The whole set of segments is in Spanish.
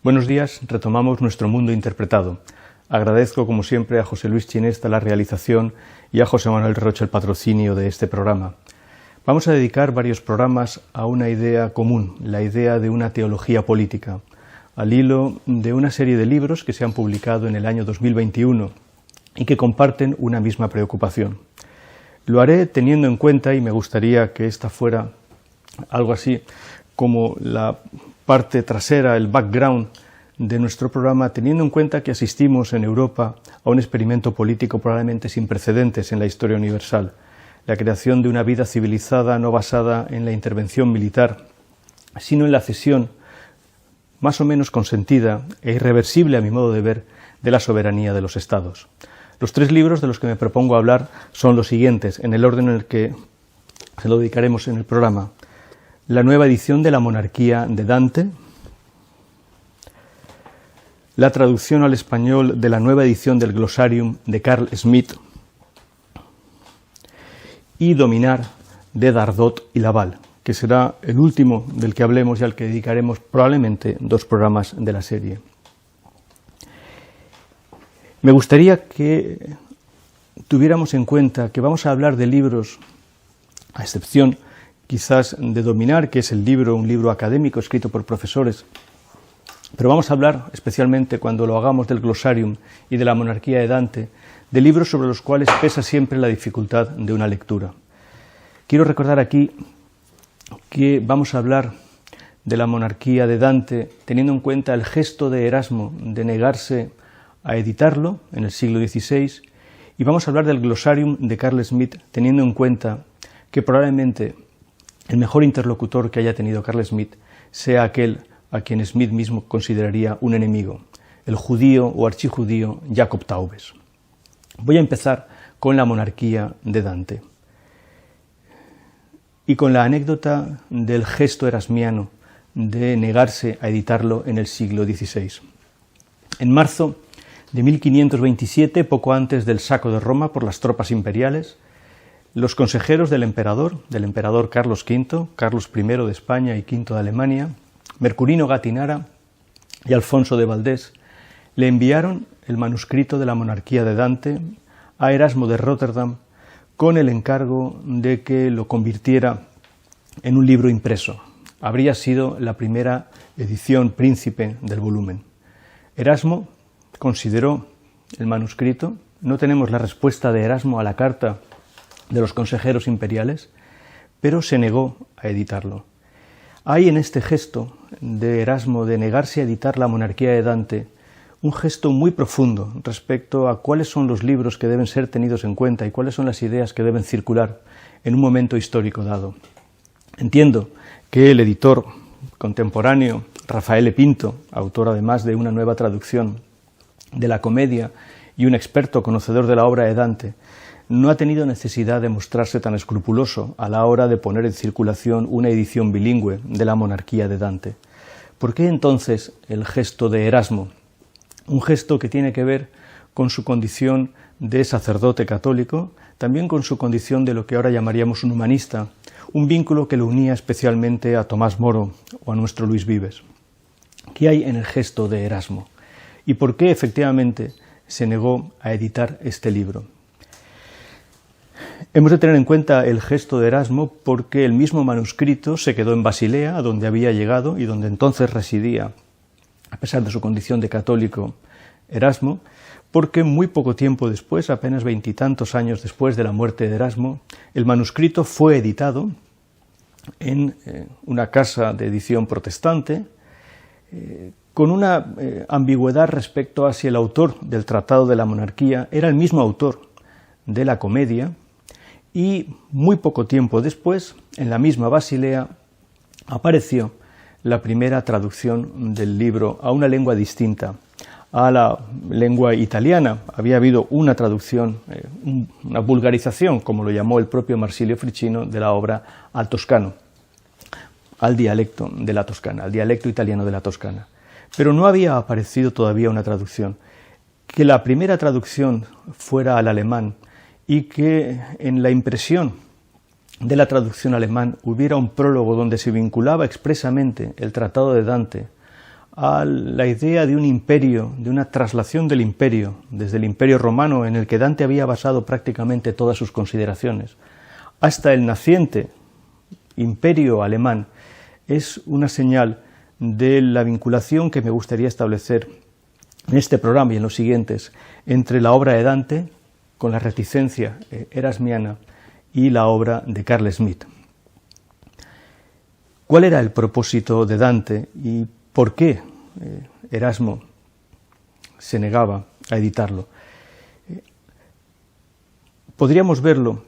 Buenos días, retomamos nuestro mundo interpretado. Agradezco, como siempre, a José Luis Chinesta la realización y a José Manuel Rocha el patrocinio de este programa. Vamos a dedicar varios programas a una idea común, la idea de una teología política, al hilo de una serie de libros que se han publicado en el año 2021 y que comparten una misma preocupación. Lo haré teniendo en cuenta, y me gustaría que esta fuera algo así como la parte trasera, el background de nuestro programa, teniendo en cuenta que asistimos en Europa a un experimento político probablemente sin precedentes en la historia universal, la creación de una vida civilizada no basada en la intervención militar, sino en la cesión más o menos consentida e irreversible, a mi modo de ver, de la soberanía de los Estados. Los tres libros de los que me propongo hablar son los siguientes, en el orden en el que se lo dedicaremos en el programa. La nueva edición de la monarquía de Dante, la traducción al español de la nueva edición del Glossarium de Carl Smith y Dominar de Dardot y Laval, que será el último del que hablemos y al que dedicaremos probablemente 2 programas de la serie. Me gustaría que tuviéramos en cuenta que vamos a hablar de libros, a excepción quizás de Dominar, que es un libro académico escrito por profesores, pero vamos a hablar, especialmente cuando lo hagamos del Glossarium y de la monarquía de Dante, de libros sobre los cuales pesa siempre la dificultad de una lectura. Quiero recordar aquí que vamos a hablar de la monarquía de Dante teniendo en cuenta el gesto de Erasmo de negarse a editarlo en el siglo XVI, y vamos a hablar del Glossarium de Carl Smith teniendo en cuenta que probablemente el mejor interlocutor que haya tenido Carl Smith sea aquel a quien Smith mismo consideraría un enemigo, el judío o archijudío Jacob Taubes. Voy a empezar con la monarquía de Dante y con la anécdota del gesto erasmiano de negarse a editarlo en el siglo XVI. En marzo de 1527, poco antes del saco de Roma por las tropas imperiales, los consejeros del emperador Carlos V, Carlos I de España y V de Alemania, Mercurino Gattinara y Alfonso de Valdés, le enviaron el manuscrito de la monarquía de Dante a Erasmo de Róterdam con el encargo de que lo convirtiera en un libro impreso. Habría sido la primera edición príncipe del volumen. Erasmo consideró el manuscrito, no tenemos la respuesta de Erasmo a la carta de los consejeros imperiales, pero se negó a editarlo. Hay en este gesto de Erasmo de negarse a editar la monarquía de Dante un gesto muy profundo respecto a cuáles son los libros que deben ser tenidos en cuenta y cuáles son las ideas que deben circular en un momento histórico dado. Entiendo que el editor contemporáneo Rafael Pinto, autor además de una nueva traducción de la Comedia y un experto conocedor de la obra de Dante, no ha tenido necesidad de mostrarse tan escrupuloso a la hora de poner en circulación una edición bilingüe de la monarquía de Dante. ¿Por qué entonces el gesto de Erasmo? Un gesto que tiene que ver con su condición de sacerdote católico, también con su condición de lo que ahora llamaríamos un humanista, un vínculo que lo unía especialmente a Tomás Moro o a nuestro Luis Vives. ¿Qué hay en el gesto de Erasmo? ¿Y por qué efectivamente se negó a editar este libro? Hemos de tener en cuenta el gesto de Erasmo porque el mismo manuscrito se quedó en Basilea, a donde había llegado y donde entonces residía, a pesar de su condición de católico, Erasmo, porque muy poco tiempo después, apenas 20 y tantos años después de la muerte de Erasmo, el manuscrito fue editado en una casa de edición protestante, con una ambigüedad respecto a si el autor del Tratado de la Monarquía era el mismo autor de la Comedia, y muy poco tiempo después, en la misma Basilea, apareció la primera traducción del libro a una lengua distinta, a la lengua italiana. Había habido una traducción, una vulgarización, como lo llamó el propio Marsilio Ficino, de la obra al toscano, al dialecto de la Toscana, al dialecto italiano de la Toscana. Pero no había aparecido todavía una traducción. Que la primera traducción fuera al alemán y que en la impresión de la traducción alemán hubiera un prólogo donde se vinculaba expresamente el Tratado de Dante a la idea de un imperio, de una traslación del imperio, desde el imperio romano, en el que Dante había basado prácticamente todas sus consideraciones, hasta el naciente imperio alemán, es una señal de la vinculación que me gustaría establecer en este programa y en los siguientes entre la obra de Dante, con la reticencia erasmiana, y la obra de Carl Schmitt. ¿Cuál era el propósito de Dante y por qué Erasmo se negaba a editarlo? Podríamos verlo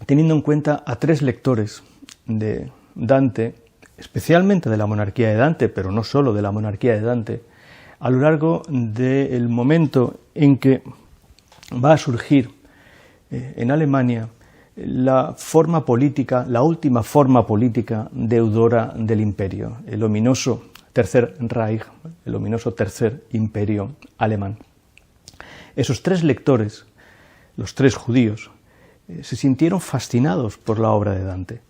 teniendo en cuenta a tres lectores de Dante, especialmente de la monarquía de Dante, pero no solo de la monarquía de Dante, a lo largo del momento en que va a surgir en Alemania la forma política, la última forma política deudora del imperio, el ominoso Tercer Reich, el ominoso Tercer Imperio alemán. Esos tres lectores, los tres judíos, se sintieron fascinados por la obra de Dante.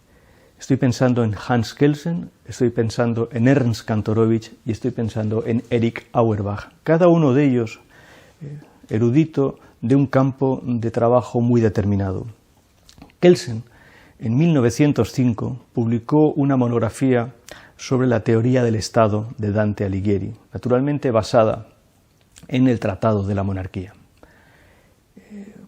Estoy pensando en Hans Kelsen, estoy pensando en Ernst Kantorowicz y estoy pensando en Erich Auerbach, cada uno de ellos erudito de un campo de trabajo muy determinado. Kelsen, en 1905, publicó una monografía sobre la teoría del Estado de Dante Alighieri, naturalmente basada en el Tratado de la Monarquía.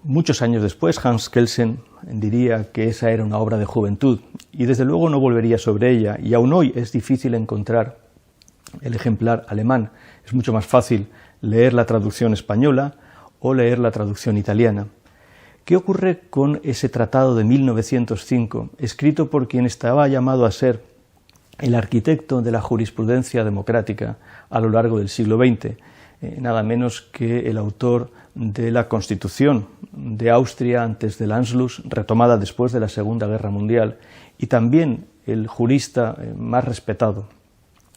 Muchos años después, Hans Kelsen diría que esa era una obra de juventud y desde luego no volvería sobre ella, y aún hoy es difícil encontrar el ejemplar alemán. Es mucho más fácil leer la traducción española o leer la traducción italiana. ¿Qué ocurre con ese tratado de 1905, escrito por quien estaba llamado a ser el arquitecto de la jurisprudencia democrática a lo largo del siglo XX? Nada menos que el autor de la Constitución de Austria antes del Anschluss, retomada después de la Segunda Guerra Mundial, y también el jurista más respetado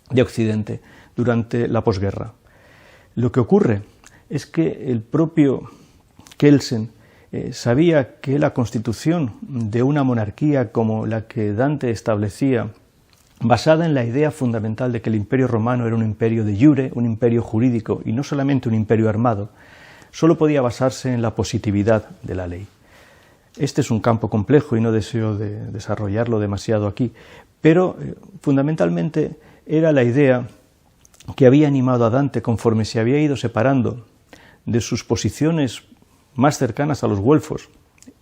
de Occidente durante la posguerra. Lo que ocurre es que el propio Kelsen sabía que la constitución de una monarquía como la que Dante establecía, basada en la idea fundamental de que el imperio romano era un imperio de iure, un imperio jurídico y no solamente un imperio armado, solo podía basarse en la positividad de la ley. Este es un campo complejo y no deseo desarrollarlo demasiado aquí, pero fundamentalmente era la idea que había animado a Dante conforme se había ido separando de sus posiciones más cercanas a los güelfos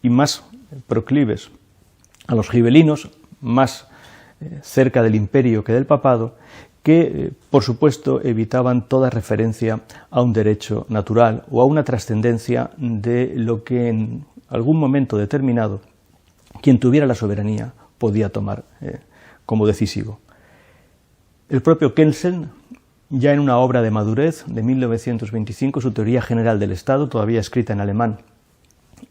y más proclives a los gibelinos, más cerca del imperio que del papado, que por supuesto evitaban toda referencia a un derecho natural o a una trascendencia de lo que en algún momento determinado quien tuviera la soberanía podía tomar como decisivo. El propio Kelsen, ya en una obra de madurez de 1925, su teoría general del Estado, todavía escrita en alemán,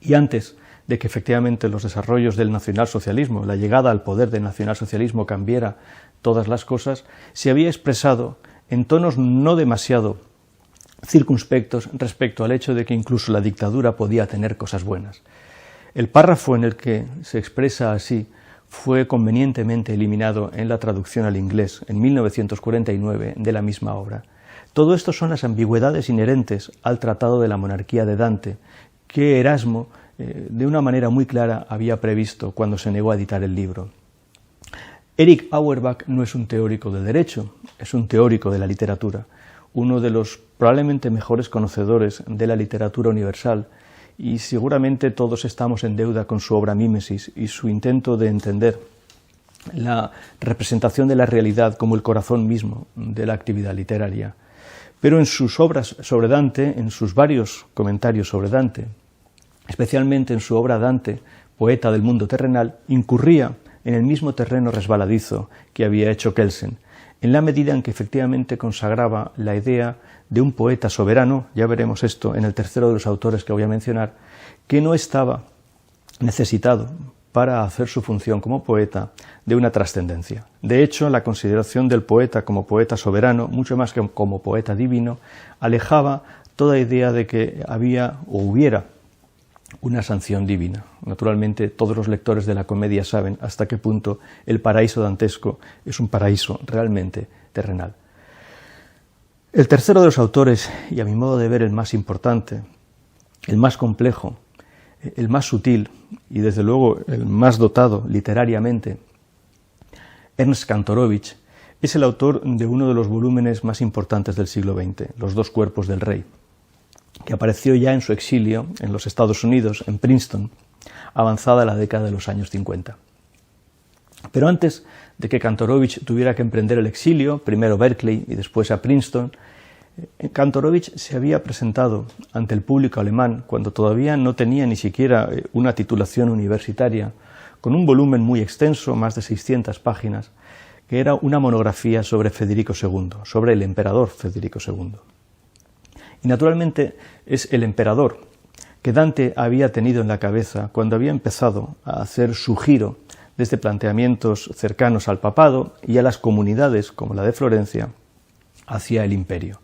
y antes de que efectivamente los desarrollos del nacionalsocialismo, la llegada al poder del nacionalsocialismo cambiara todas las cosas, se había expresado en tonos no demasiado circunspectos respecto al hecho de que incluso la dictadura podía tener cosas buenas. El párrafo en el que se expresa así fue convenientemente eliminado en la traducción al inglés en 1949 de la misma obra. Todo esto son las ambigüedades inherentes al Tratado de la Monarquía de Dante, que Erasmo de una manera muy clara había previsto cuando se negó a editar el libro. Erich Auerbach no es un teórico del derecho, es un teórico de la literatura, uno de los probablemente mejores conocedores de la literatura universal, y seguramente todos estamos en deuda con su obra Mímesis y su intento de entender la representación de la realidad como el corazón mismo de la actividad literaria. Pero en sus obras sobre Dante, en sus varios comentarios sobre Dante, especialmente en su obra Dante, poeta del mundo terrenal, incurría en el mismo terreno resbaladizo que había hecho Kelsen, en la medida en que efectivamente consagraba la idea de un poeta soberano, ya veremos esto en el tercero de los autores que voy a mencionar, que no estaba necesitado para hacer su función como poeta de una trascendencia. De hecho, la consideración del poeta como poeta soberano, mucho más que como poeta divino, alejaba toda idea de que había o hubiera una sanción divina. Naturalmente, todos los lectores de la comedia saben hasta qué punto el paraíso dantesco es un paraíso realmente terrenal. El tercero de los autores, y a mi modo de ver el más importante, el más complejo, el más sutil y desde luego el más dotado literariamente, Ernst Kantorowicz, es el autor de uno de los volúmenes más importantes del siglo XX, Los dos cuerpos del rey, que apareció ya en su exilio en los Estados Unidos, en Princeton, avanzada la década de los años 50. Pero antes de que Kantorowicz tuviera que emprender el exilio, primero a Berkeley y después a Princeton, Kantorowicz se había presentado ante el público alemán, cuando todavía no tenía ni siquiera una titulación universitaria, con un volumen muy extenso, más de 600 páginas, que era una monografía sobre Federico II, sobre el emperador Federico II. Y naturalmente es el emperador que Dante había tenido en la cabeza cuando había empezado a hacer su giro desde planteamientos cercanos al papado y a las comunidades, como la de Florencia, hacia el imperio.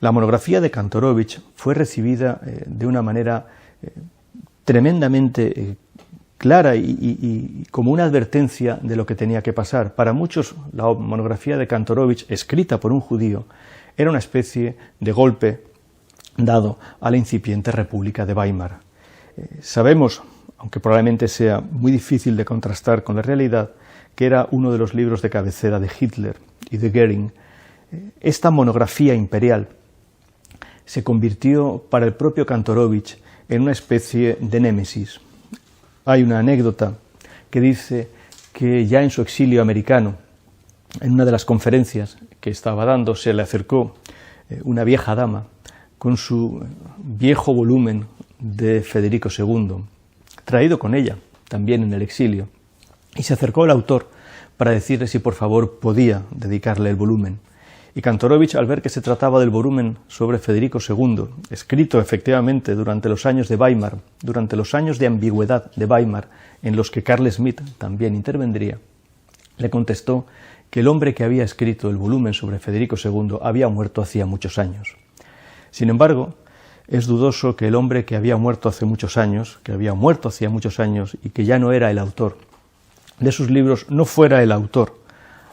La monografía de Kantorowicz fue recibida de una manera tremendamente clara y como una advertencia de lo que tenía que pasar. Para muchos, la monografía de Kantorowicz, escrita por un judío, era una especie de golpe dado a la incipiente República de Weimar. Sabemos, aunque probablemente sea muy difícil de contrastar con la realidad, que era uno de los libros de cabecera de Hitler y de Goering. Esta monografía imperial se convirtió para el propio Kantorowicz en una especie de némesis. Hay una anécdota que dice que ya en su exilio americano, en una de las conferencias que estaba dando, se le acercó una vieja dama con su viejo volumen de Federico II, traído con ella también en el exilio, y se acercó al autor para decirle si por favor podía dedicarle el volumen. Y Kantorowicz, al ver que se trataba del volumen sobre Federico II, escrito efectivamente durante los años de Weimar, durante los años de ambigüedad de Weimar, en los que Carl Schmitt también intervendría, le contestó que el hombre que había escrito el volumen sobre Federico II había muerto hacía muchos años. Sin embargo, es dudoso que el hombre que había muerto hace muchos años, y que ya no era el autor de sus libros, no fuera el autor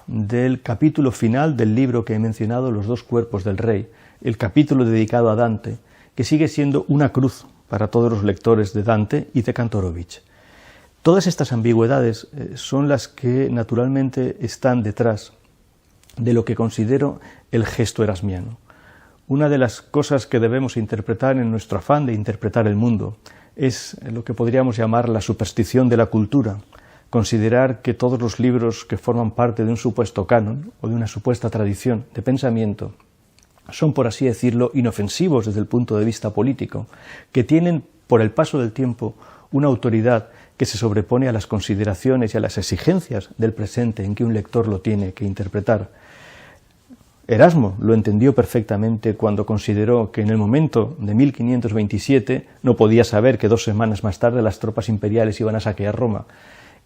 del capítulo final del libro que he mencionado, Los dos cuerpos del rey, el capítulo dedicado a Dante, que sigue siendo una cruz para todos los lectores de Dante y de Kantorowicz. Todas estas ambigüedades son las que naturalmente están detrás de lo que considero el gesto erasmiano. Una de las cosas que debemos interpretar en nuestro afán de interpretar el mundo es lo que podríamos llamar la superstición de la cultura, considerar que todos los libros que forman parte de un supuesto canon o de una supuesta tradición de pensamiento son, por así decirlo, inofensivos desde el punto de vista político, que tienen, por el paso del tiempo, una autoridad que se sobrepone a las consideraciones y a las exigencias del presente en que un lector lo tiene que interpretar. Erasmo lo entendió perfectamente cuando consideró que en el momento de 1527 no podía saber que 2 semanas más tarde las tropas imperiales iban a saquear Roma,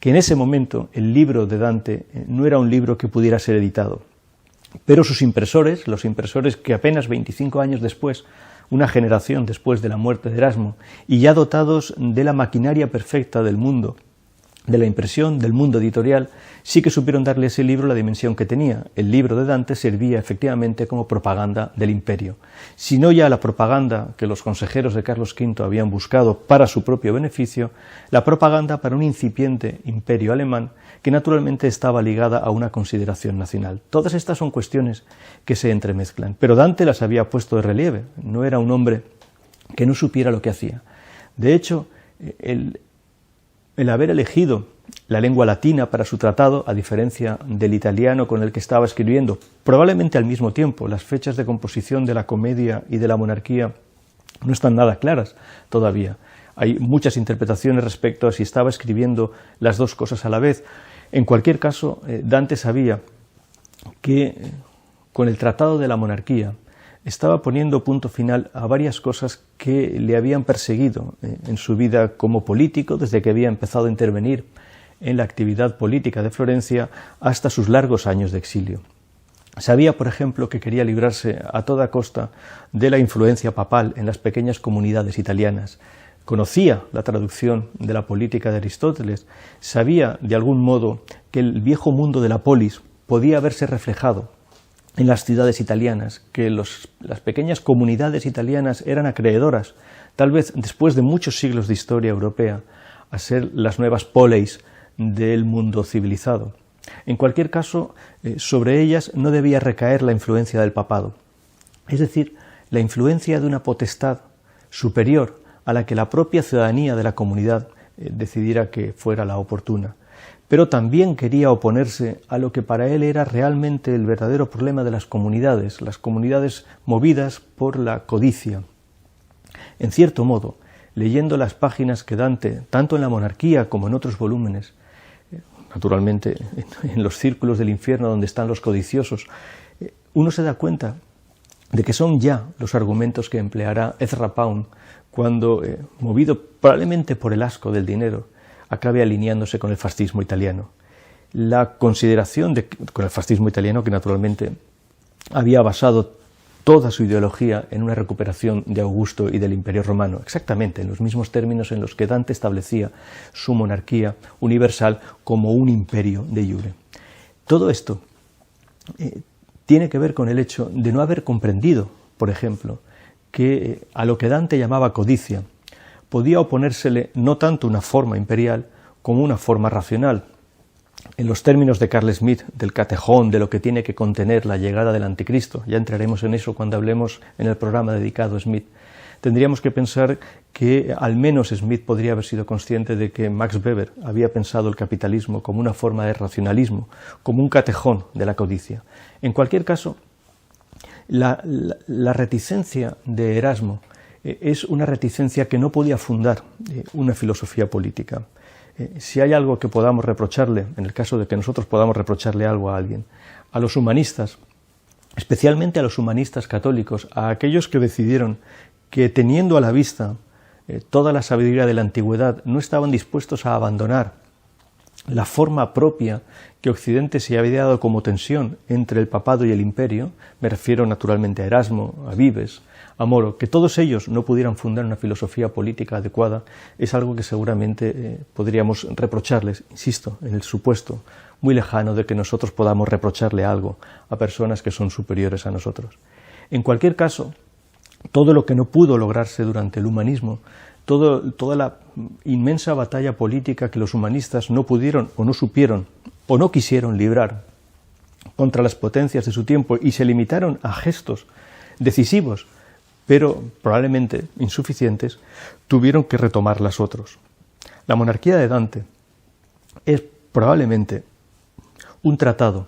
que en ese momento el libro de Dante no era un libro que pudiera ser editado. Pero sus impresores, los impresores que apenas 25 años después, una generación después de la muerte de Erasmo, y ya dotados de la maquinaria perfecta del mundo, de la impresión, del mundo editorial, sí que supieron darle a ese libro la dimensión que tenía. El libro de Dante servía efectivamente como propaganda del imperio. Si no ya la propaganda que los consejeros de Carlos V habían buscado para su propio beneficio, la propaganda para un incipiente imperio alemán que naturalmente estaba ligada a una consideración nacional. Todas estas son cuestiones que se entremezclan, pero Dante las había puesto de relieve. No era un hombre que no supiera lo que hacía. De hecho, el haber elegido la lengua latina para su tratado, a diferencia del italiano con el que estaba escribiendo, probablemente al mismo tiempo. Las fechas de composición de la Comedia y de la Monarquía no están nada claras todavía. Hay muchas interpretaciones respecto a si estaba escribiendo las dos cosas a la vez. En cualquier caso, Dante sabía que con el Tratado de la Monarquía estaba poniendo punto final a varias cosas que le habían perseguido en su vida como político, desde que había empezado a intervenir en la actividad política de Florencia hasta sus largos años de exilio. Sabía, por ejemplo, que quería librarse a toda costa de la influencia papal en las pequeñas comunidades italianas. Conocía la traducción de la política de Aristóteles, sabía de algún modo que el viejo mundo de la polis podía verse reflejado en las ciudades italianas, que las pequeñas comunidades italianas eran acreedoras, tal vez después de muchos siglos de historia europea, a ser las nuevas poleis del mundo civilizado. En cualquier caso, sobre ellas no debía recaer la influencia del papado, es decir, la influencia de una potestad superior a la que la propia ciudadanía de la comunidad decidiera que fuera la oportuna. Pero también quería oponerse a lo que para él era realmente el verdadero problema de las comunidades movidas por la codicia. En cierto modo, leyendo las páginas que Dante, tanto en la Monarquía como en otros volúmenes, naturalmente en los círculos del infierno donde están los codiciosos, uno se da cuenta de que son ya los argumentos que empleará Ezra Pound cuando, movido probablemente por el asco del dinero, acabe alineándose con el fascismo italiano. La consideración con el fascismo italiano, que naturalmente había basado toda su ideología en una recuperación de Augusto y del Imperio Romano, exactamente en los mismos términos en los que Dante establecía su monarquía universal como un imperio de iure. Todo esto tiene que ver con el hecho de no haber comprendido, por ejemplo, que a lo que Dante llamaba codicia podía oponérsele no tanto una forma imperial como una forma racional. En los términos de Carl Smith, del catejón, de lo que tiene que contener la llegada del anticristo, ya entraremos en eso cuando hablemos en el programa dedicado a Smith, tendríamos que pensar que al menos Smith podría haber sido consciente de que Max Weber había pensado el capitalismo como una forma de racionalismo, como un catejón de la codicia. En cualquier caso, la reticencia de Erasmo es una reticencia que no podía fundar una filosofía política. Si hay algo que podamos reprocharle, en el caso de que nosotros podamos reprocharle algo a alguien, a los humanistas, especialmente a los humanistas católicos, a aquellos que decidieron que teniendo a la vista toda la sabiduría de la antigüedad, no estaban dispuestos a abandonar la forma propia que Occidente se había dado como tensión entre el papado y el imperio, me refiero naturalmente a Erasmo, a Vives, a Moro, que todos ellos no pudieran fundar una filosofía política adecuada, es algo que seguramente podríamos reprocharles, insisto, en el supuesto muy lejano de que nosotros podamos reprocharle algo a personas que son superiores a nosotros. En cualquier caso, todo lo que no pudo lograrse durante el humanismo, toda la inmensa batalla política que los humanistas no pudieron o no supieron o no quisieron librar contra las potencias de su tiempo y se limitaron a gestos decisivos, pero probablemente insuficientes, tuvieron que retomarlas otros. La monarquía de Dante es probablemente un tratado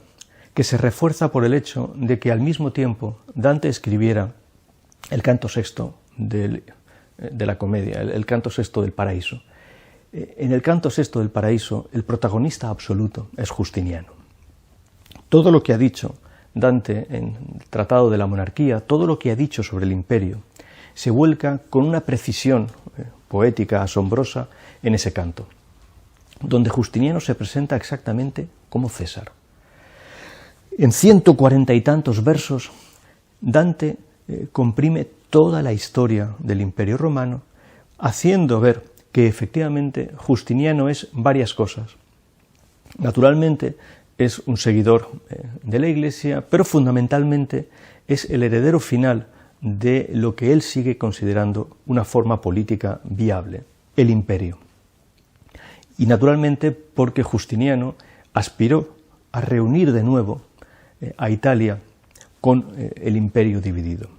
que se refuerza por el hecho de que al mismo tiempo Dante escribiera el canto sexto de la comedia, el canto sexto del Paraíso. En el canto sexto del Paraíso, el protagonista absoluto es Justiniano. Todo lo que ha dicho Dante en el Tratado de la Monarquía, todo lo que ha dicho sobre el imperio, se vuelca con una precisión poética asombrosa en ese canto, donde Justiniano se presenta exactamente como César. En 140 y tantos versos, Dante comprime toda la historia del Imperio Romano, haciendo ver que efectivamente Justiniano es varias cosas. Naturalmente es un seguidor de la Iglesia, pero fundamentalmente es el heredero final de lo que él sigue considerando una forma política viable, el imperio. Y naturalmente porque Justiniano aspiró a reunir de nuevo a Italia con el imperio dividido.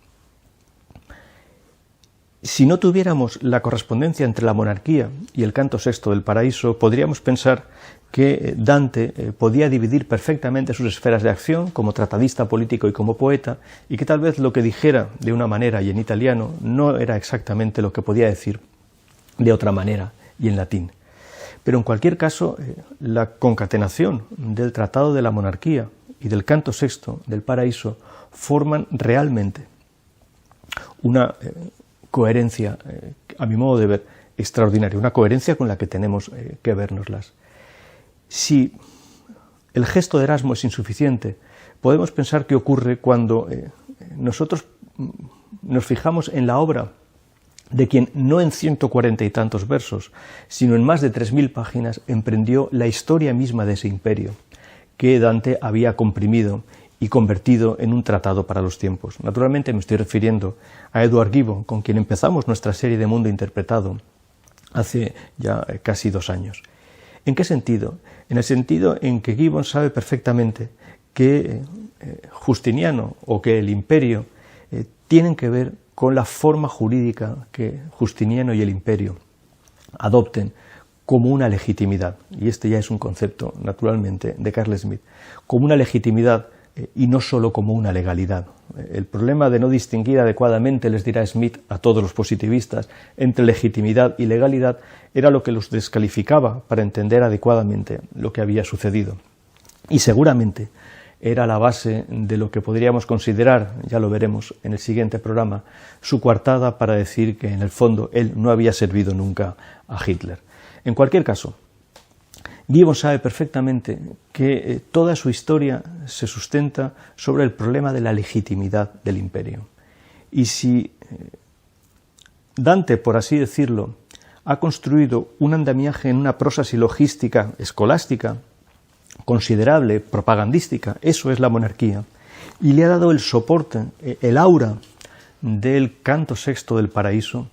Si no tuviéramos la correspondencia entre la monarquía y el canto sexto del Paraíso, podríamos pensar que Dante podía dividir perfectamente sus esferas de acción como tratadista político y como poeta, y que tal vez lo que dijera de una manera y en italiano no era exactamente lo que podía decir de otra manera y en latín. Pero en cualquier caso, la concatenación del Tratado de la Monarquía y del canto sexto del Paraíso forman realmente una coherencia, a mi modo de ver, extraordinaria, una coherencia con la que tenemos que vernoslas. Si el gesto de Erasmo es insuficiente, podemos pensar qué ocurre cuando nosotros nos fijamos en la obra de quien no en 140 y tantos versos, sino en más de 3000 páginas, emprendió la historia misma de ese imperio, que Dante había comprimido y convertido en un tratado para los tiempos. Naturalmente me estoy refiriendo a Edward Gibbon, con quien empezamos nuestra serie de Mundo Interpretado hace ya casi 2 años. ¿En qué sentido? En el sentido en que Gibbon sabe perfectamente que Justiniano o que el imperio tienen que ver con la forma jurídica que Justiniano y el imperio adopten como una legitimidad, y este ya es un concepto, naturalmente, de Carl Schmitt, como una legitimidad y no solo como una legalidad. El problema de no distinguir adecuadamente, les dirá Schmitt a todos los positivistas, entre legitimidad y legalidad, era lo que los descalificaba para entender adecuadamente lo que había sucedido. Y seguramente era la base de lo que podríamos considerar, ya lo veremos en el siguiente programa, su coartada para decir que en el fondo él no había servido nunca a Hitler. En cualquier caso, Gibbon sabe perfectamente que toda su historia se sustenta sobre el problema de la legitimidad del imperio. Y si Dante, por así decirlo, ha construido un andamiaje en una prosa silogística escolástica considerable, propagandística, eso es la monarquía, y le ha dado el soporte, el aura del canto sexto del paraíso,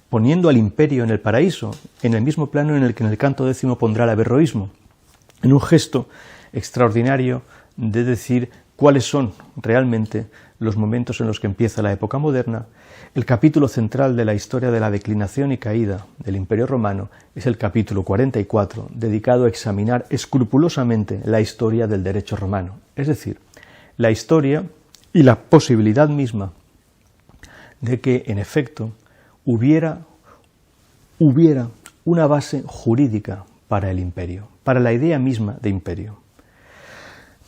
poniendo al imperio en el paraíso, en el mismo plano en el que en el canto 10º pondrá el averroísmo, en un gesto extraordinario de decir cuáles son realmente los momentos en los que empieza la época moderna. El capítulo central de la historia de la declinación y caída del Imperio Romano es el capítulo 44, dedicado a examinar escrupulosamente la historia del derecho romano, es decir, la historia y la posibilidad misma de que, en efecto, hubiera una base jurídica para el imperio, para la idea misma de imperio.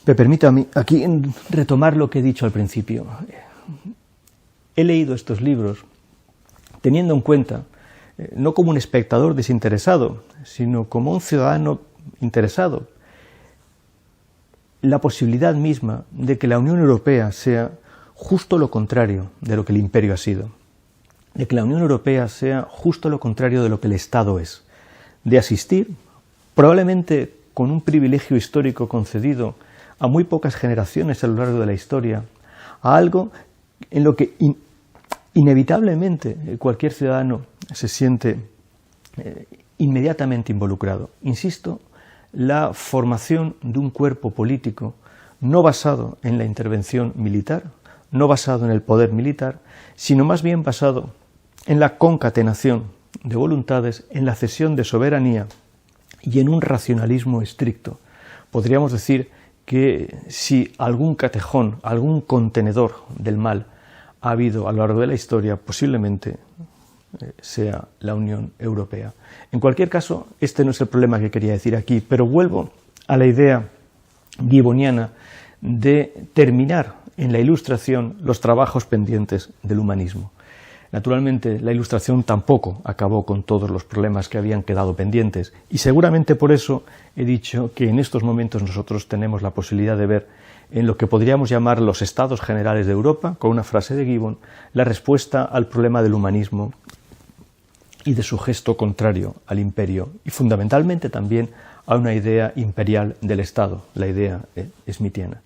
Me permito a mí aquí retomar lo que he dicho al principio. He leído estos libros teniendo en cuenta, no como un espectador desinteresado, sino como un ciudadano interesado, la posibilidad misma de que la Unión Europea sea justo lo contrario de lo que el imperio ha sido, de que la Unión Europea sea justo lo contrario de lo que el Estado es, de asistir, probablemente con un privilegio histórico concedido a muy pocas generaciones a lo largo de la historia, a algo en lo que inevitablemente cualquier ciudadano se siente inmediatamente involucrado. Insisto, la formación de un cuerpo político no basado en la intervención militar, no basado en el poder militar, sino más bien basado en la concatenación de voluntades, en la cesión de soberanía y en un racionalismo estricto. Podríamos decir que si algún catejón, algún contenedor del mal ha habido a lo largo de la historia, posiblemente sea la Unión Europea. En cualquier caso, este no es el problema que quería decir aquí, pero vuelvo a la idea gibboniana de terminar en la Ilustración los trabajos pendientes del humanismo. Naturalmente, la Ilustración tampoco acabó con todos los problemas que habían quedado pendientes, y seguramente por eso he dicho que en estos momentos nosotros tenemos la posibilidad de ver en lo que podríamos llamar los estados generales de Europa, con una frase de Gibbon, la respuesta al problema del humanismo y de su gesto contrario al imperio, y fundamentalmente también a una idea imperial del Estado, la idea smithiana.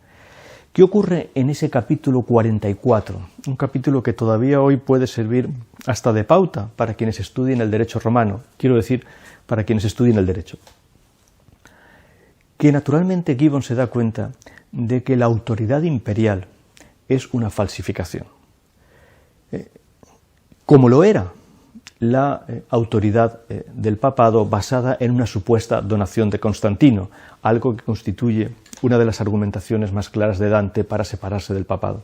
¿Qué ocurre en ese capítulo 44? Un capítulo que todavía hoy puede servir hasta de pauta para quienes estudien el derecho romano, quiero decir, para quienes estudien el derecho. Que naturalmente Gibbon se da cuenta de que la autoridad imperial es una falsificación, como lo era la autoridad del papado basada en una supuesta donación de Constantino, algo que constituye una de las argumentaciones más claras de Dante para separarse del papado.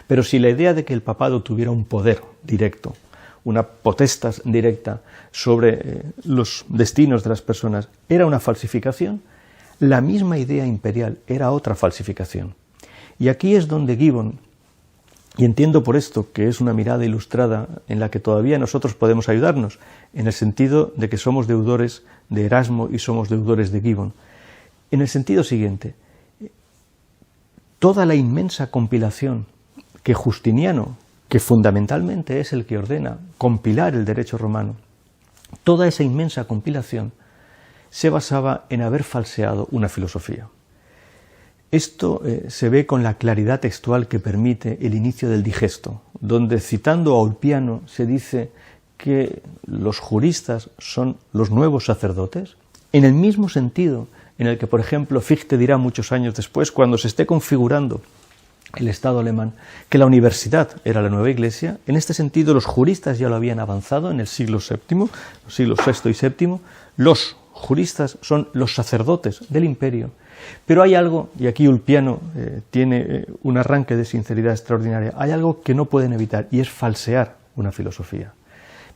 Pero si la idea de que el papado tuviera un poder directo, una potestas directa sobre los destinos de las personas, era una falsificación, la misma idea imperial era otra falsificación. Y aquí es donde Gibbon, y entiendo por esto que es una mirada ilustrada en la que todavía nosotros podemos ayudarnos, en el sentido de que somos deudores de Erasmo y somos deudores de Gibbon, en el sentido siguiente: toda la inmensa compilación que Justiniano, que fundamentalmente es el que ordena compilar el derecho romano, toda esa inmensa compilación se basaba en haber falseado una filosofía. Esto se ve con la claridad textual que permite el inicio del Digesto, donde, citando a Ulpiano, se dice que los juristas son los nuevos sacerdotes, en el mismo sentido en el que, por ejemplo, Fichte dirá muchos años después, cuando se esté configurando el Estado alemán, que la universidad era la nueva Iglesia. En este sentido, los juristas ya lo habían avanzado en el siglo VII, los siglos VI y VII. Los juristas son los sacerdotes del imperio. Pero hay algo, y aquí Ulpiano tiene un arranque de sinceridad extraordinaria, hay algo que no pueden evitar, y es falsear una filosofía.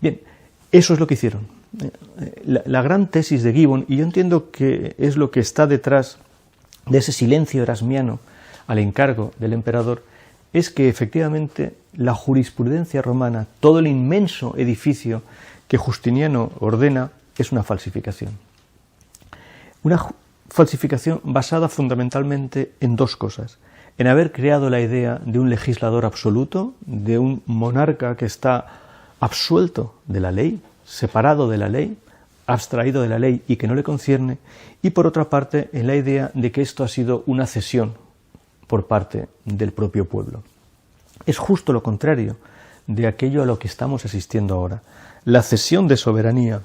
Bien, eso es lo que hicieron. La gran tesis de Gibbon, y yo entiendo que es lo que está detrás de ese silencio erasmiano al encargo del emperador, es que efectivamente la jurisprudencia romana, todo el inmenso edificio que Justiniano ordena, es una falsificación. Una falsificación basada fundamentalmente en dos cosas: en haber creado la idea de un legislador absoluto, de un monarca que está absuelto de la ley, separado de la ley, abstraído de la ley y que no le concierne, y por otra parte en la idea de que esto ha sido una cesión por parte del propio pueblo. Es justo lo contrario de aquello a lo que estamos asistiendo ahora. La cesión de soberanía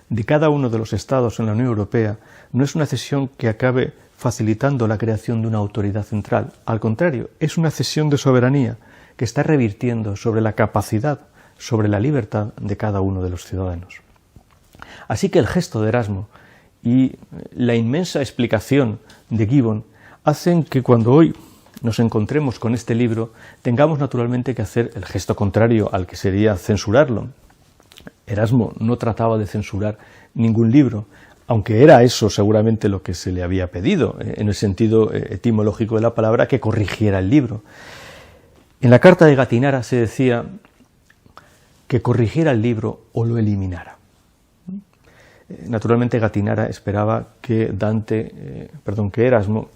de cada uno de los estados en la Unión Europea no es una cesión que acabe facilitando la creación de una autoridad central. Al contrario, es una cesión de soberanía que está revirtiendo sobre la capacidad, sobre la libertad de cada uno de los ciudadanos. Así que el gesto de Erasmo y la inmensa explicación de Gibbon hacen que cuando hoy nos encontremos con este libro tengamos naturalmente que hacer el gesto contrario al que sería censurarlo. Erasmo no trataba de censurar ningún libro, aunque era eso seguramente lo que se le había pedido, en el sentido etimológico de la palabra, que corrigiera el libro. En la carta de Gatinara se decía que corrigiera el libro o lo eliminara. Naturalmente Gatinara esperaba que que Erasmo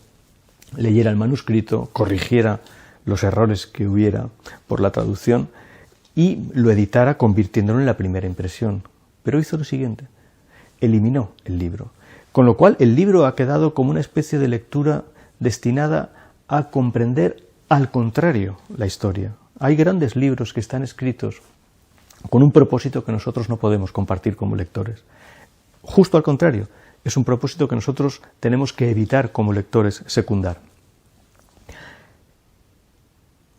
leyera el manuscrito, corrigiera los errores que hubiera por la traducción y lo editara convirtiéndolo en la primera impresión. Pero hizo lo siguiente: eliminó el libro. Con lo cual el libro ha quedado como una especie de lectura destinada a comprender al contrario la historia. Hay grandes libros que están escritos con un propósito que nosotros no podemos compartir como lectores. Justo al contrario, es un propósito que nosotros tenemos que evitar como lectores secundar.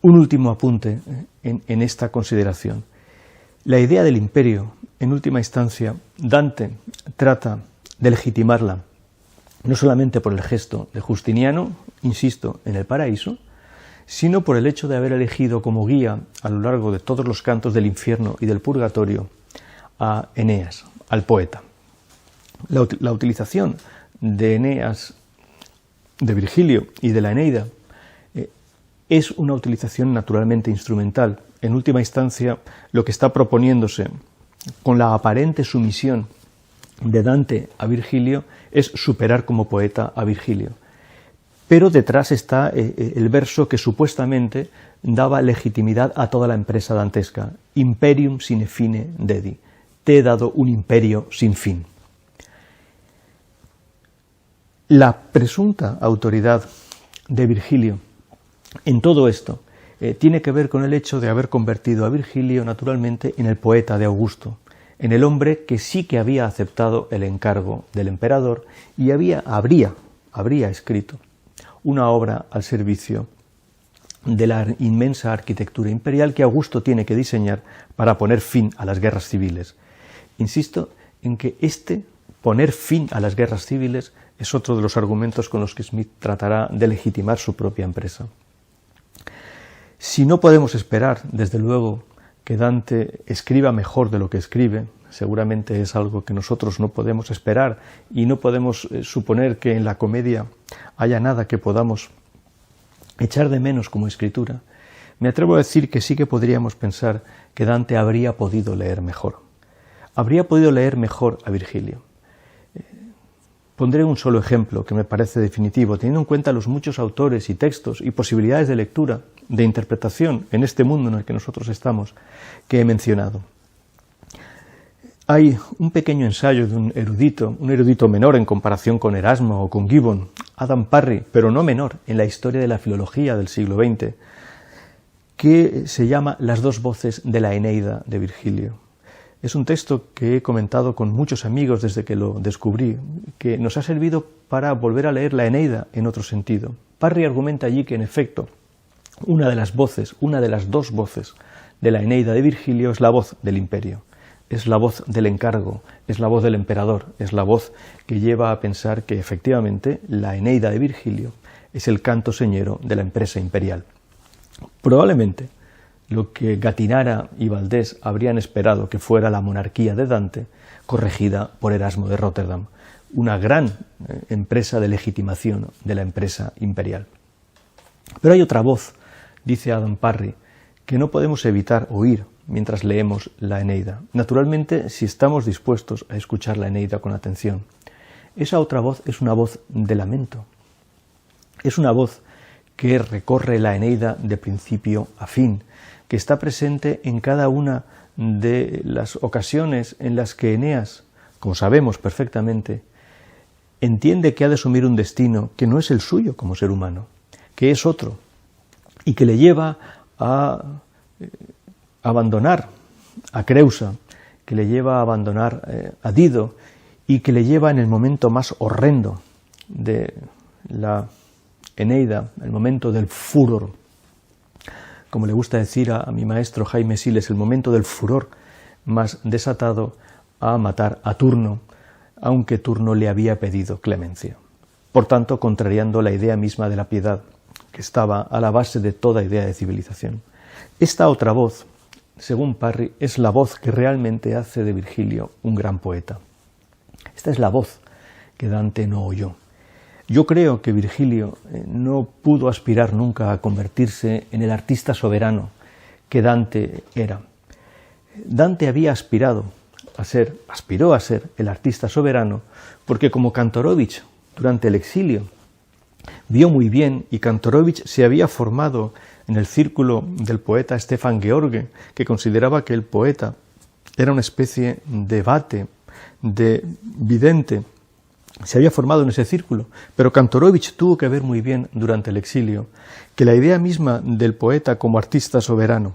Un último apunte en esta consideración. La idea del imperio, en última instancia, Dante trata de legitimarla, no solamente por el gesto de Justiniano, insisto, en el paraíso, sino por el hecho de haber elegido como guía a lo largo de todos los cantos del infierno y del purgatorio a Eneas, al poeta. La utilización de Eneas, de Virgilio y de la Eneida es una utilización naturalmente instrumental. En última instancia, lo que está proponiéndose con la aparente sumisión de Dante a Virgilio es superar como poeta a Virgilio. Pero detrás está el verso que supuestamente daba legitimidad a toda la empresa dantesca: imperium sine fine dedi, te he dado un imperio sin fin. La presunta autoridad de Virgilio en todo esto tiene que ver con el hecho de haber convertido a Virgilio naturalmente en el poeta de Augusto, en el hombre que sí que había aceptado el encargo del emperador y habría escrito una obra al servicio de la inmensa arquitectura imperial que Augusto tiene que diseñar para poner fin a las guerras civiles. Insisto en que poner fin a las guerras civiles es otro de los argumentos con los que Smith tratará de legitimar su propia empresa. Si no podemos esperar, desde luego, que Dante escriba mejor de lo que escribe, seguramente es algo que nosotros no podemos esperar y no podemos suponer que en la comedia haya nada que podamos echar de menos como escritura, me atrevo a decir que sí que podríamos pensar que Dante habría podido leer mejor. Habría podido leer mejor a Virgilio. Pondré un solo ejemplo que me parece definitivo, teniendo en cuenta los muchos autores y textos y posibilidades de lectura, de interpretación en este mundo en el que nosotros estamos, que he mencionado. Hay un pequeño ensayo de un erudito menor en comparación con Erasmo o con Gibbon, Adam Parry, pero no menor, en la historia de la filología del siglo XX, que se llama Las dos voces de la Eneida de Virgilio. Es un texto que he comentado con muchos amigos desde que lo descubrí, que nos ha servido para volver a leer la Eneida en otro sentido. Parry argumenta allí que, en efecto, una de las dos voces de la Eneida de Virgilio es la voz del imperio, es la voz del encargo, es la voz del emperador, es la voz que lleva a pensar que, efectivamente, la Eneida de Virgilio es el canto señero de la empresa imperial. Probablemente lo que Gattinara y Valdés habrían esperado que fuera la monarquía de Dante, corregida por Erasmo de Róterdam, una gran empresa de legitimación de la empresa imperial. Pero hay otra voz, dice Adam Parry, que no podemos evitar oír mientras leemos la Eneida, naturalmente si estamos dispuestos a escuchar la Eneida con atención. Esa otra voz es una voz de lamento, es una voz que recorre la Eneida de principio a fin, que está presente en cada una de las ocasiones en las que Eneas, como sabemos perfectamente, entiende que ha de asumir un destino que no es el suyo como ser humano, que es otro, y que le lleva a abandonar a Creusa, que le lleva a abandonar a Dido, y que le lleva en el momento más horrendo de la Eneida, el momento del furor, como le gusta decir a mi maestro Jaime Siles, el momento del furor más desatado, a matar a Turno, aunque Turno le había pedido clemencia. Por tanto, contrariando la idea misma de la piedad, que estaba a la base de toda idea de civilización. Esta otra voz, según Parry, es la voz que realmente hace de Virgilio un gran poeta. Esta es la voz que Dante no oyó. Yo creo que Virgilio no pudo aspirar nunca a convertirse en el artista soberano que Dante era. Dante aspiró a ser el artista soberano porque, como Kantorowicz durante el exilio vio muy bien, y Kantorowicz se había formado en el círculo del poeta Stefan George, que consideraba que el poeta era una especie de vate, de vidente, se había formado en ese círculo, pero Kantorowicz tuvo que ver muy bien durante el exilio que la idea misma del poeta como artista soberano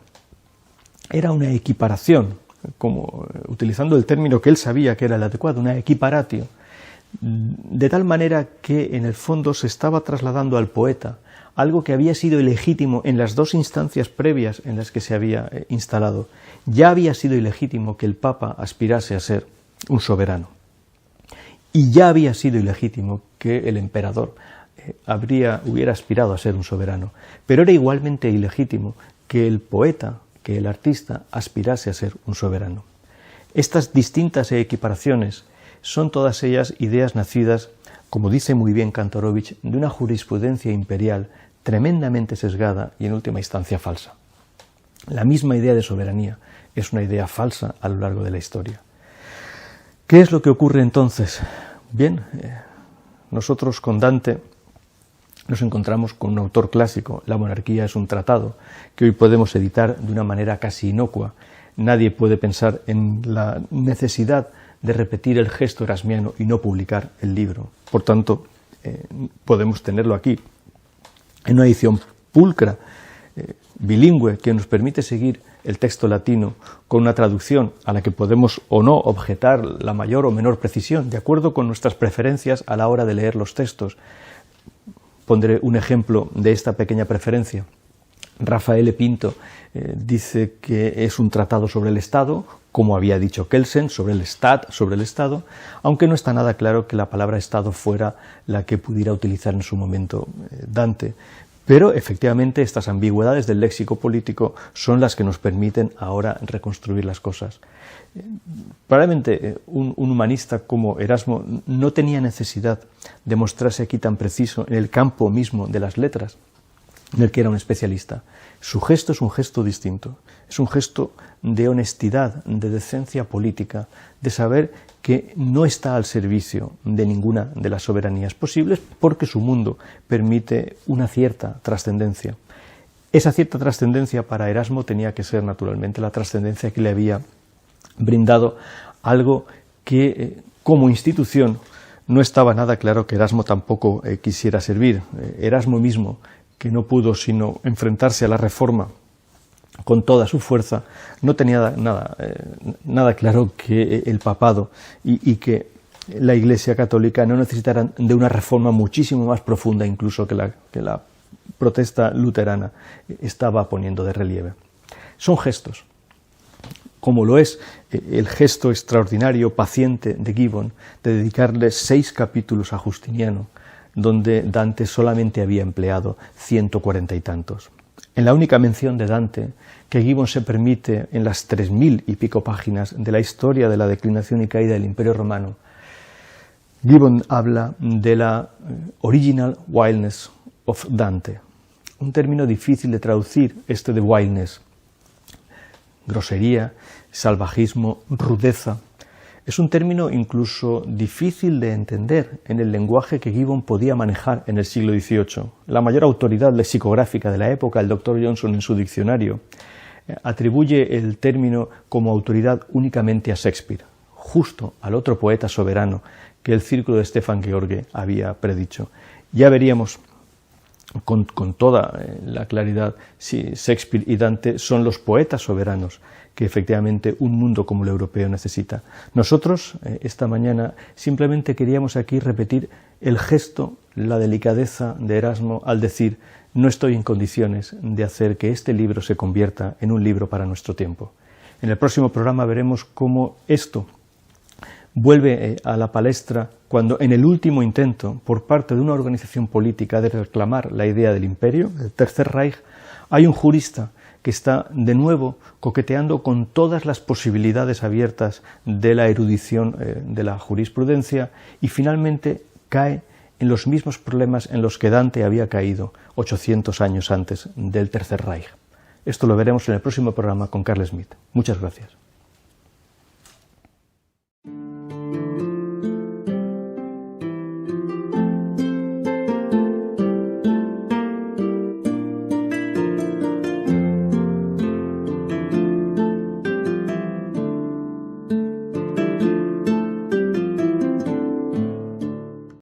era una equiparación, como utilizando el término que él sabía que era el adecuado, una equiparatio, de tal manera que en el fondo se estaba trasladando al poeta algo que había sido ilegítimo en las dos instancias previas en las que se había instalado. Ya había sido ilegítimo que el Papa aspirase a ser un soberano. Y ya había sido ilegítimo que el emperador hubiera aspirado a ser un soberano. Pero era igualmente ilegítimo que el poeta, que el artista, aspirase a ser un soberano. Estas distintas equiparaciones son todas ellas ideas nacidas, como dice muy bien Kantorowicz, de una jurisprudencia imperial tremendamente sesgada y en última instancia falsa. La misma idea de soberanía es una idea falsa a lo largo de la historia. ¿Qué es lo que ocurre entonces? Bien, nosotros con Dante nos encontramos con un autor clásico. La monarquía es un tratado que hoy podemos editar de una manera casi inocua. Nadie puede pensar en la necesidad de repetir el gesto erasmiano y no publicar el libro. Por tanto, podemos tenerlo aquí, en una edición pulcra, bilingüe, que nos permite seguir el texto latino con una traducción a la que podemos o no objetar la mayor o menor precisión, de acuerdo con nuestras preferencias a la hora de leer los textos. Pondré un ejemplo de esta pequeña preferencia. Rafael Pinto dice que es un tratado sobre el Estado, como había dicho Kelsen, sobre el Stat, sobre el Estado, aunque no está nada claro que la palabra Estado fuera la que pudiera utilizar en su momento Dante. Pero efectivamente estas ambigüedades del léxico político son las que nos permiten ahora reconstruir las cosas. Probablemente un humanista como Erasmo no tenía necesidad de mostrarse aquí tan preciso en el campo mismo de las letras, en el que era un especialista. Su gesto es un gesto distinto, es un gesto de honestidad, de decencia política, de saber que no está al servicio de ninguna de las soberanías posibles porque su mundo permite una cierta trascendencia. Esa cierta trascendencia para Erasmo tenía que ser naturalmente la trascendencia que le había brindado algo que como institución no estaba nada claro que Erasmo tampoco quisiera servir. Erasmo mismo, que no pudo sino enfrentarse a la Reforma con toda su fuerza, no tenía nada claro que el papado y que la Iglesia católica no necesitara de una reforma muchísimo más profunda incluso que la protesta luterana estaba poniendo de relieve. Son gestos, como lo es el gesto extraordinario, paciente de Gibbon de dedicarle 6 capítulos a Justiniano, donde Dante solamente había empleado 140 y tantos. En la única mención de Dante que Gibbon se permite en las 3000 y pico páginas de la historia de la declinación y caída del Imperio Romano, Gibbon habla de la original wildness of Dante, un término difícil de traducir, este de wildness, grosería, salvajismo, rudeza. Es un término incluso difícil de entender en el lenguaje que Gibbon podía manejar en el siglo XVIII. La mayor autoridad lexicográfica de la época, el Dr. Johnson en su diccionario, atribuye el término como autoridad únicamente a Shakespeare, justo al otro poeta soberano que el círculo de Stefan George había predicho. Ya veríamos con toda la claridad si Shakespeare y Dante son los poetas soberanos que efectivamente un mundo como el europeo necesita. Nosotros, esta mañana, simplemente queríamos aquí repetir el gesto, la delicadeza de Erasmo al decir: no estoy en condiciones de hacer que este libro se convierta en un libro para nuestro tiempo. En el próximo programa veremos cómo esto vuelve a la palestra cuando en el último intento por parte de una organización política de reclamar la idea del imperio, el Tercer Reich, hay un jurista que está de nuevo coqueteando con todas las posibilidades abiertas de la erudición de la jurisprudencia y finalmente cae en los mismos problemas en los que Dante había caído 800 años antes del Tercer Reich. Esto lo veremos en el próximo programa con Carl Smith. Muchas gracias.